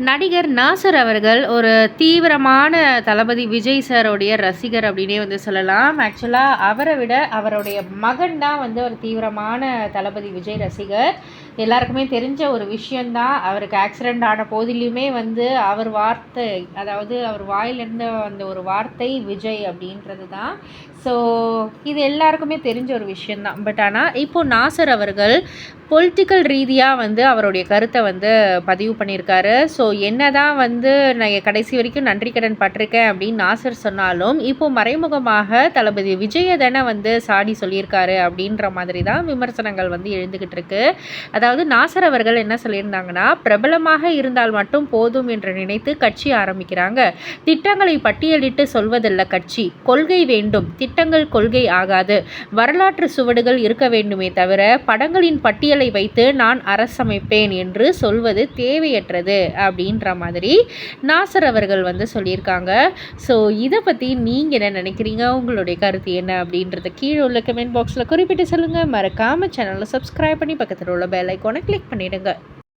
நடிகர் நாசர் அவர்கள் ஒரு தீவிரமான தளபதி விஜய் சாரோடைய ரசிகர் அப்படின்னே வந்து சொல்லலாம். ஆக்சுவலாக அவரை விட அவருடைய மகன் தான் வந்து ஒரு தீவிரமான தளபதி விஜய் ரசிகர். எல்லாருக்குமே தெரிஞ்ச ஒரு விஷயந்தான். அவருக்கு ஆக்சிடெண்ட் ஆன போதிலுமே வந்து அவர் வார்த்தை, அதாவது அவர் வாயிலிருந்த அந்த ஒரு வார்த்தை விஜய் அப்படின்றது தான். ஸோ இது எல்லாருக்குமே தெரிஞ்ச ஒரு விஷயந்தான். பட் ஆனால் இப்போது நாசர் அவர்கள் பொலிட்டிக்கல் ரீதியாக வந்து அவருடைய கருத்தை வந்து பதிவு பண்ணியிருக்காரு. ஸோ என்ன தான் வந்து நான் கடைசி வரைக்கும் நன்றி கடன் பட்டிருக்கேன் அப்படின்னு நாசர் சொன்னாலும், இப்போது மறைமுகமாக தளபதி விஜயை தானே வந்து சாடி சொல்லியிருக்காரு அப்படின்ற மாதிரி தான் விமர்சனங்கள் வந்து எழுந்துக்கிட்டு இருக்கு. அதாவது நாசர் அவர்கள் என்ன சொல்லியிருந்தாங்கன்னா, பிரபலமாக இருந்தால் மட்டும் போதும் என்று நினைத்து கட்சி ஆரம்பிக்கிறாங்க. திட்டங்களை பட்டியலிட்டு சொல்வதல்ல கட்சி, கொள்கை வேண்டும், திட்டங்கள் கொள்கை ஆகாது. வரலாற்று சுவடுகள் இருக்க வேண்டுமே தவிர படங்களின் பட்டியலை வைத்து நான் அரசமைப்பேன் என்று சொல்வது தேவையற்றது அப்படின்ற மாதிரி நாசர் அவர்கள் வந்து சொல்லியிருக்காங்க. ஸோ இதை பற்றி நீங்கள் என்ன நினைக்கிறீங்க? உங்களுடைய கருத்து என்ன அப்படின்றத கீழே உள்ள கமெண்ட் பாக்ஸில் குறிப்பிட்டு சொல்லுங்கள். மறக்காமல் சேனலை சப்ஸ்கிரைப் பண்ணி பக்கத்தில் உள்ள பெல் ஐக்கானை கிளிக் பண்ணிவிடுங்க.